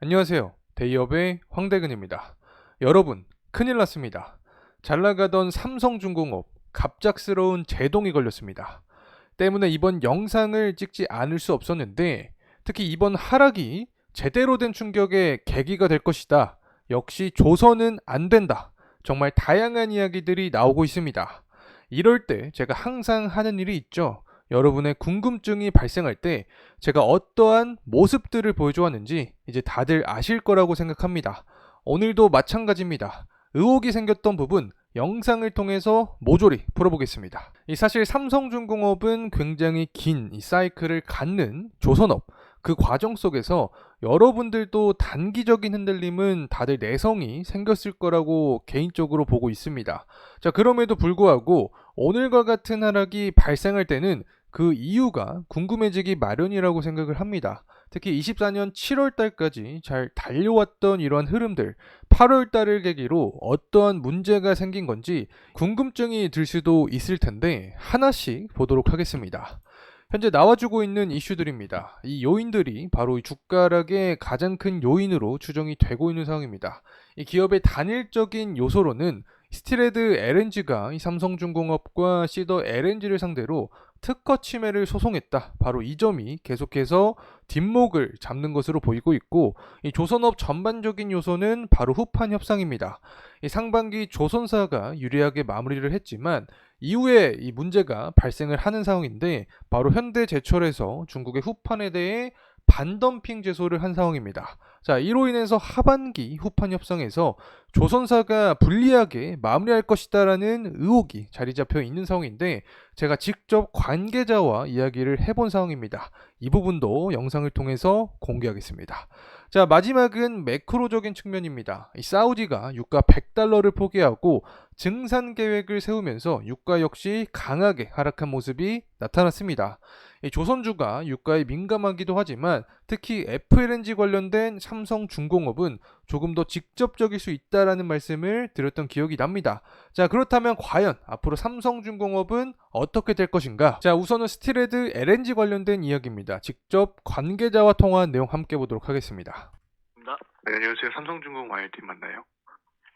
안녕하세요. 데이업의 황대근입니다. 여러분, 큰일 났습니다. 잘 나가던 삼성중공업 갑작스러운 제동이 걸렸습니다. 때문에 이번 영상을 찍지 않을 수 없었는데 특히 이번 하락이 제대로 된 충격의 계기가 될 것이다. 역시 조선은 안 된다. 정말 다양한 이야기들이 나오고 있습니다. 이럴 때 제가 항상 하는 일이 있죠. 여러분의 궁금증이 발생할 때 제가 어떠한 모습들을 보여주었는지 이제 다들 아실 거라고 생각합니다. 오늘도 마찬가지입니다. 의혹이 생겼던 부분 영상을 통해서 모조리 풀어보겠습니다. 사실 삼성중공업은 굉장히 긴 이 사이클을 갖는 조선업, 그 과정 속에서 여러분들도 단기적인 흔들림은 다들 내성이 생겼을 거라고 개인적으로 보고 있습니다. 자, 그럼에도 불구하고 오늘과 같은 하락이 발생할 때는 그 이유가 궁금해지기 마련이라고 생각을 합니다. 특히 24년 7월 달까지 잘 달려왔던 이러한 흐름들, 8월 달을 계기로 어떠한 문제가 생긴 건지 궁금증이 들 수도 있을 텐데 하나씩 보도록 하겠습니다. 현재 나와주고 있는 이슈들입니다. 이 요인들이 바로 이 주가락의 가장 큰 요인으로 추정이 되고 있는 상황입니다. 이 기업의 단일적인 요소로는 스틸헤드 LNG가 이 삼성중공업과 시더 LNG를 상대로 특허 침해를 소송했다. 바로 이 점이 계속해서 뒷목을 잡는 것으로 보이고 있고, 이 조선업 전반적인 요소는 바로 후판 협상입니다. 이 상반기 조선사가 유리하게 마무리를 했지만 이후에 이 문제가 발생을 하는 상황인데 바로 현대제철에서 중국의 후판에 대해 반덤핑 제소를 한 상황입니다. 자, 이로 인해서 하반기 후판 협상에서 조선사가 불리하게 마무리할 것이다라는 의혹이 자리 잡혀 있는 상황인데 제가 직접 관계자와 이야기를 해본 상황입니다. 이 부분도 영상을 통해서 공개하겠습니다. 자, 마지막은 매크로적인 측면입니다. 이 사우디가 유가 100달러를 포기하고 증산 계획을 세우면서 유가 역시 강하게 하락한 모습이 나타났습니다. 이 조선주가 유가에 민감하기도 하지만 특히 FLNG 관련된 삼성중공업은 조금 더 직접적일 수 있다라는 말씀을 드렸던 기억이 납니다. 자, 그렇다면 과연 앞으로 삼성중공업은 어떻게 될 것인가? 자, 우선은 스틸헤드 LNG 관련된 이야기입니다. 직접 관계자와 통화한 내용 함께 보도록 하겠습니다. 네, 안녕하세요. 삼성중공 YT 맞나요?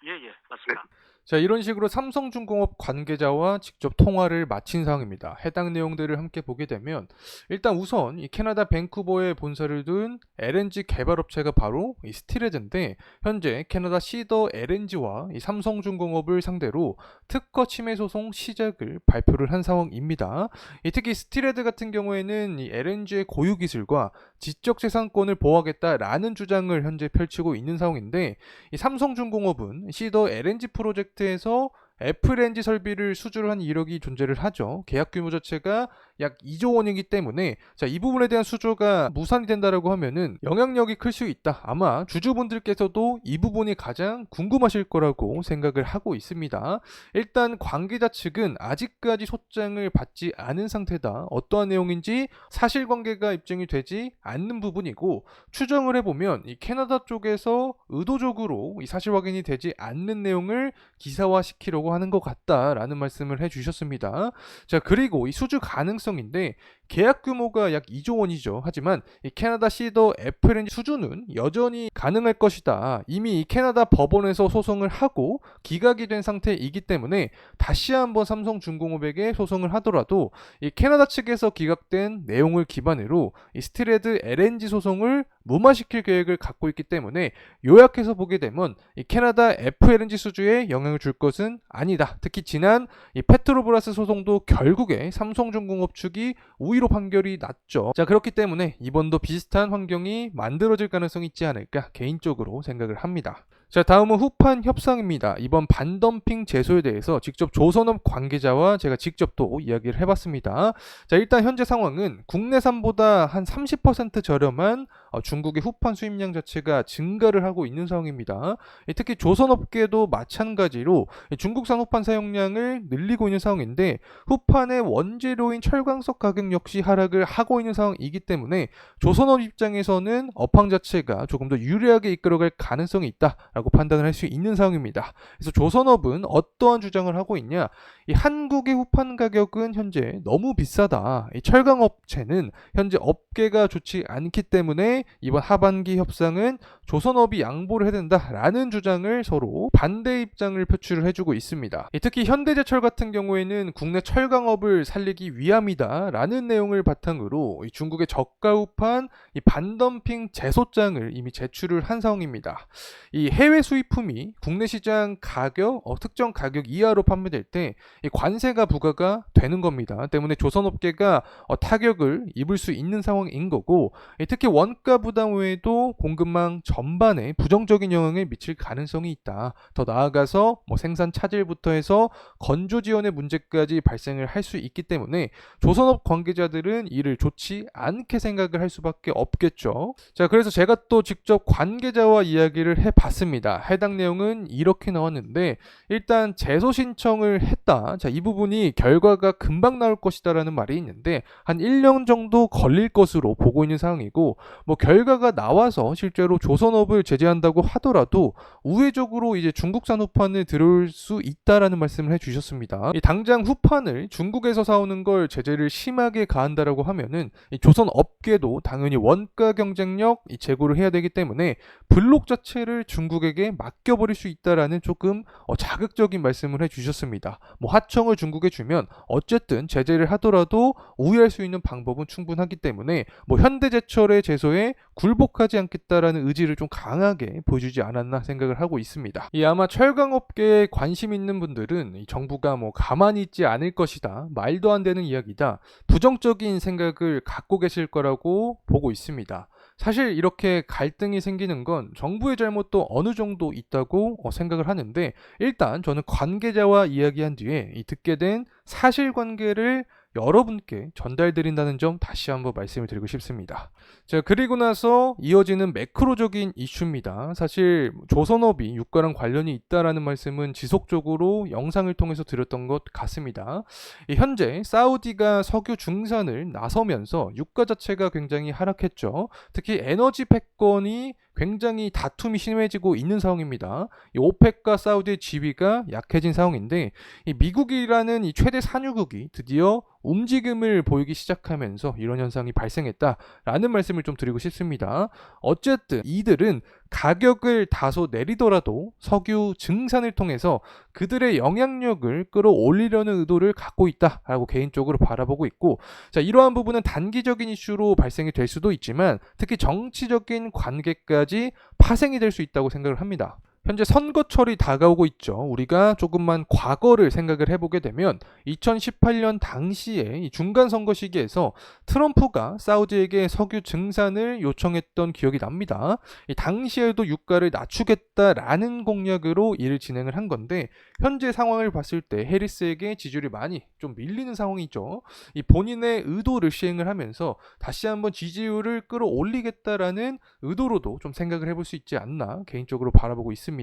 예, 맞습니다. 자, 이런 식으로 삼성중공업 관계자와 직접 통화를 마친 상황입니다. 해당 내용들을 함께 보게 되면 일단 우선 이 캐나다 밴쿠버에 본사를 둔 LNG 개발업체가 바로 이 스틸헤드인데 현재 캐나다 시더 LNG와 이 삼성중공업을 상대로 특허 침해 소송 시작을 발표를 한 상황입니다. 특히 스틸헤드 같은 경우에는 이 LNG의 고유 기술과 지적재산권을 보호하겠다라는 주장을 현재 펼치고 있는 상황인데 이 삼성중공업은 시더 LNG 프로젝트에서 FLNG 설비를 수주를 한 이력이 존재를 하죠. 계약 규모 자체가 약 2조 원이기 때문에 자, 이 부분에 대한 수주가 무산이 된다라고 하면은 영향력이 클 수 있다. 아마 주주분들께서도 이 부분이 가장 궁금하실 거라고 생각을 하고 있습니다. 일단 관계자 측은 아직까지 소장을 받지 않은 상태다. 어떠한 내용인지 사실관계가 입증이 되지 않는 부분이고 추정을 해보면 이 캐나다 쪽에서 의도적으로 이 사실 확인이 되지 않는 내용을 기사화시키려고 하는 것 같다라는 말씀을 해주셨습니다. 자, 그리고 이 수주 가능성인데 계약 규모가 약 2조 원이죠. 하지만 이 캐나다 시더 FLNG 수주는 여전히 가능할 것이다. 이미 이 캐나다 법원에서 소송을 하고 기각이 된 상태이기 때문에 다시 한번 삼성중공업에게 소송을 하더라도 이 캐나다 측에서 기각된 내용을 기반으로 이 스틸헤드 LNG 소송을 무마시킬 계획을 갖고 있기 때문에 요약해서 보게 되면 이 캐나다 FLNG 수주에 영향을 줄 것은 아니다. 특히 지난 이 페트로브라스 소송도 결국에 삼성중공업 측이 우위로 판결이 났죠. 자, 그렇기 때문에 이번도 비슷한 환경이 만들어질 가능성이 있지 않을까 개인적으로 생각을 합니다. 자, 다음은 후판 협상입니다. 이번 반덤핑 제소에 대해서 직접 조선업 관계자와 제가 직접 또 이야기를 해봤습니다. 자, 일단 현재 상황은 국내산보다 한 30% 저렴한 중국의 후판 수입량 자체가 증가를 하고 있는 상황입니다. 특히 조선업계도 마찬가지로 중국산 후판 사용량을 늘리고 있는 상황인데 후판의 원재료인 철광석 가격 역시 하락을 하고 있는 상황이기 때문에 조선업 입장에서는 업황 자체가 조금 더 유리하게 이끌어갈 가능성이 있다라고 판단을 할 수 있는 상황입니다. 그래서 조선업은 어떠한 주장을 하고 있냐? 이 한국의 후판 가격은 현재 너무 비싸다. 이 철강 업체는 현재 업계가 좋지 않기 때문에 이번 하반기 협상은 조선업이 양보를 해야 된다라는 주장을 서로 반대 입장을 표출을 해주고 있습니다. 특히 현대제철 같은 경우에는 국내 철강업을 살리기 위함이다라는 내용을 바탕으로 중국의 저가우판 반덤핑 제소장을 이미 제출을 한 상황입니다. 이 해외 수입품이 국내 시장 가격 특정 가격 이하로 판매될 때 관세가 부과가 되는 겁니다. 때문에 조선업계가 타격을 입을 수 있는 상황인 거고, 특히 원가 부담 외에도 공급망 전반에 부정적인 영향을 미칠 가능성이 있다. 더 나아가서 생산 차질부터 해서 건조 지원의 문제까지 발생을 할 수 있기 때문에 조선업 관계자들은 이를 좋지 않게 생각을 할 수밖에 없겠죠. 자, 그래서 제가 또 직접 관계자와 이야기를 해봤습니다. 해당 내용은 이렇게 나왔는데, 일단 제소 신청을 했다. 자, 이 부분이 결과가 금방 나올 것이다라는 말이 있는데 한 1년 정도 걸릴 것으로 보고 있는 상황이고, 결과가 나와서 실제로 조선업을 제재한다고 하더라도 우회적으로 이제 중국산 후판을 들어올 수 있다라는 말씀을 해주셨습니다. 당장 후판을 중국에서 사오는 걸 제재를 심하게 가한다라고 하면은 조선업계도 당연히 원가 경쟁력 제고를 해야 되기 때문에 블록 자체를 중국에게 맡겨버릴 수 있다라는 조금 자극적인 말씀을 해주셨습니다. 하청을 중국에 주면 어쨌든 제재를 하더라도 우회할 수 있는 방법은 충분하기 때문에 현대제철의 제소에 굴복하지 않겠다라는 의지를 좀 강하게 보여주지 않았나 생각을 하고 있습니다. 아마 철강업계에 관심 있는 분들은 이 정부가 가만히 있지 않을 것이다, 말도 안 되는 이야기다, 부정적인 생각을 갖고 계실 거라고 보고 있습니다. 사실 이렇게 갈등이 생기는 건 정부의 잘못도 어느 정도 있다고 생각을 하는데, 일단 저는 관계자와 이야기한 뒤에 듣게 된 사실관계를 여러분께 전달드린다는 점 다시 한번 말씀을 드리고 싶습니다. 자, 그리고 나서 이어지는 매크로적인 이슈입니다. 사실 조선업이 유가랑 관련이 있다라는 말씀은 지속적으로 영상을 통해서 드렸던 것 같습니다. 현재 사우디가 석유 증산을 나서면서 유가 자체가 굉장히 하락했죠. 특히 에너지 패권이 굉장히 다툼이 심해지고 있는 상황입니다. 이 오펙과 사우디의 지위가 약해진 상황인데, 이 미국이라는 이 최대 산유국이 드디어 움직임을 보이기 시작하면서 이런 현상이 발생했다라는 말씀을 좀 드리고 싶습니다. 어쨌든 이들은 가격을 다소 내리더라도 석유 증산을 통해서 그들의 영향력을 끌어올리려는 의도를 갖고 있다라고 개인적으로 바라보고 있고, 자, 이러한 부분은 단기적인 이슈로 발생이 될 수도 있지만 특히 정치적인 관계까지 파생이 될 수 있다고 생각을 합니다. 현재 선거철이 다가오고 있죠. 우리가 조금만 과거를 생각을 해보게 되면 2018년 당시에 이 중간 선거 시기에서 트럼프가 사우디에게 석유 증산을 요청했던 기억이 납니다. 이 당시에도 유가를 낮추겠다라는 공약으로 이를 진행을 한 건데, 현재 상황을 봤을 때 해리스에게 지지율이 많이 좀 밀리는 상황이죠. 이 본인의 의도를 시행을 하면서 다시 한번 지지율을 끌어올리겠다라는 의도로도 좀 생각을 해볼 수 있지 않나 개인적으로 바라보고 있습니다.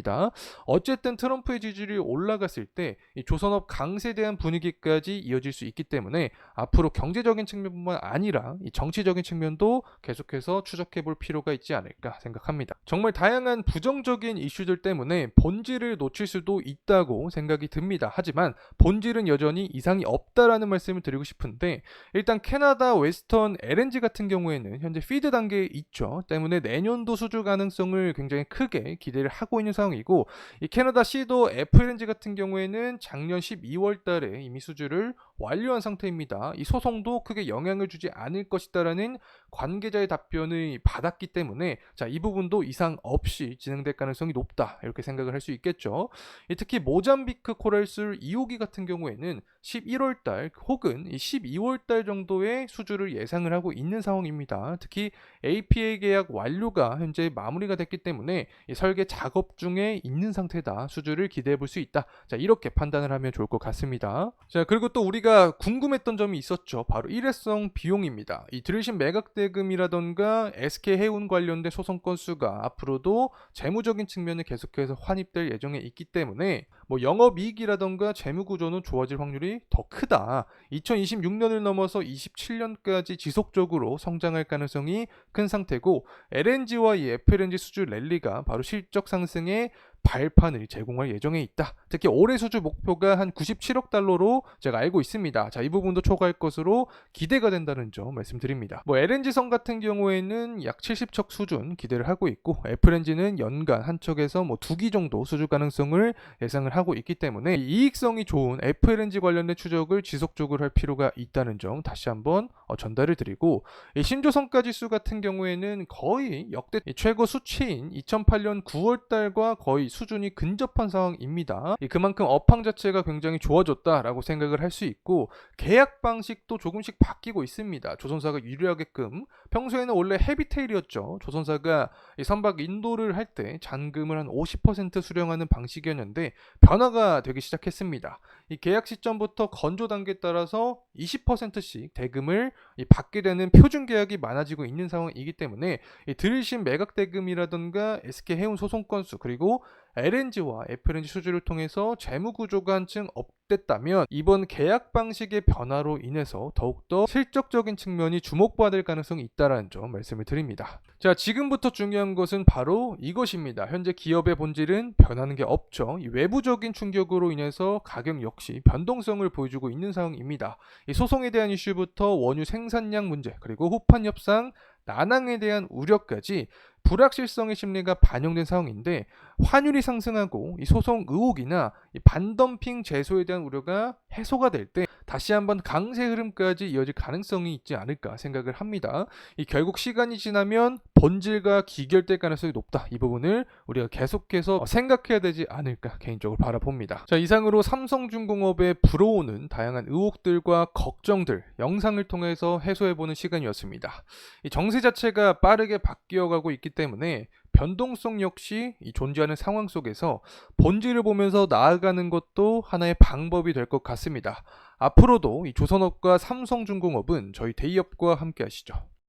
어쨌든 트럼프의 지지율이 올라갔을 때 이 조선업 강세에 대한 분위기까지 이어질 수 있기 때문에 앞으로 경제적인 측면뿐만 아니라 이 정치적인 측면도 계속해서 추적해 볼 필요가 있지 않을까 생각합니다. 정말 다양한 부정적인 이슈들 때문에 본질을 놓칠 수도 있다고 생각이 듭니다. 하지만 본질은 여전히 이상이 없다라는 말씀을 드리고 싶은데, 일단 캐나다 웨스턴 LNG 같은 경우에는 현재 피드 단계에 있죠. 때문에 내년도 수주 가능성을 굉장히 크게 기대를 하고 있는 상황이고, 이 캐나다 시도 FLNG 같은 경우에는 작년 12월 달에 이미 수주를 완료한 상태입니다. 이 소송도 크게 영향을 주지 않을 것이다라는 관계자의 답변을 받았기 때문에, 자, 이 부분도 이상 없이 진행될 가능성이 높다 이렇게 생각을 할 수 있겠죠. 특히 모잠비크 코랄술 2호기 같은 경우에는 11월 달 혹은 12월 달 정도의 수주를 예상을 하고 있는 상황입니다. 특히 APA 계약 완료가 현재 마무리가 됐기 때문에 이 설계 작업 중에 있는 상태다. 수주를 기대해 볼 수 있다. 자, 이렇게 판단을 하면 좋을 것 같습니다. 자, 그리고 또 우리가 궁금했던 점이 있었죠. 바로 일회성 비용입니다. 이 들으신 매각 대금이라던가 SK 해운 관련된 소송 건수가 앞으로도 재무적인 측면에 계속해서 환입될 예정에 있기 때문에 영업이익이라던가 재무구조는 좋아질 확률이 더 크다. 2026년을 넘어서 27년까지 지속적으로 성장할 가능성이 큰 상태고, LNG와 이 FLNG 수주 랠리가 바로 실적 상승에 발판을 제공할 예정에 있다. 특히 올해 수주 목표가 한 97억 달러로 제가 알고 있습니다. 자, 이 부분도 초과할 것으로 기대가 된다는 점 말씀드립니다. LNG성 같은 경우에는 약 70척 수준 기대를 하고 있고, FLNG는 연간 한 척에서 2기 정도 수주 가능성을 예상을 하고 있기 때문에 이익성이 좋은 FLNG 관련된 추적을 지속적으로 할 필요가 있다는 점 다시 한번 전달을 드리고, 이 신조성가 지수 같은 경우에는 거의 역대 최고 수치인 2008년 9월 달과 거의 수준이 근접한 상황입니다. 그만큼 업황 자체가 굉장히 좋아졌다라고 생각을 할 수 있고, 계약 방식도 조금씩 바뀌고 있습니다. 조선사가 유리하게끔, 평소에는 원래 헤비테일이었죠. 조선사가 이 선박 인도를 할 때 잔금을 한 50% 수령하는 방식이었는데 변화가 되기 시작했습니다. 이 계약 시점부터 건조 단계에 따라서 20%씩 대금을 받게 되는 표준 계약이 많아지고 있는 상황이기 때문에 들으신 매각 대금이라던가 SK해운 소송 건수, 그리고 LNG와 FLNG 수주를 통해서 재무 구조가 한층 업됐다면 이번 계약 방식의 변화로 인해서 더욱더 실적적인 측면이 주목받을 가능성이 있다는 점 말씀을 드립니다. 자, 지금부터 중요한 것은 바로 이것입니다. 현재 기업의 본질은 변하는 게 없죠. 이 외부적인 충격으로 인해서 가격 역시 변동성을 보여주고 있는 상황입니다. 이 소송에 대한 이슈부터 원유 생산량 문제, 그리고 후판 협상, 난항에 대한 우려까지 불확실성의 심리가 반영된 상황인데, 환율이 상승하고 이 소송 의혹이나 이 반덤핑 제소에 대한 우려가 해소가 될 때 다시 한번 강세 흐름까지 이어질 가능성이 있지 않을까 생각을 합니다. 결국 시간이 지나면 본질과 기결될 가능성이 높다. 이 부분을 우리가 계속해서 생각해야 되지 않을까 개인적으로 바라봅니다. 자, 이상으로 삼성중공업에 불어오는 다양한 의혹들과 걱정들 영상을 통해서 해소해보는 시간이었습니다. 이 정세 자체가 빠르게 바뀌어가고 있기 때문에 변동성 역시 이 존재하는 상황 속에서 본질을 보면서 나아가는 것도 하나의 방법이 될 것 같습니다. 앞으로도 이 조선업과 삼성중공업은 저희 대기업과 함께 하시죠.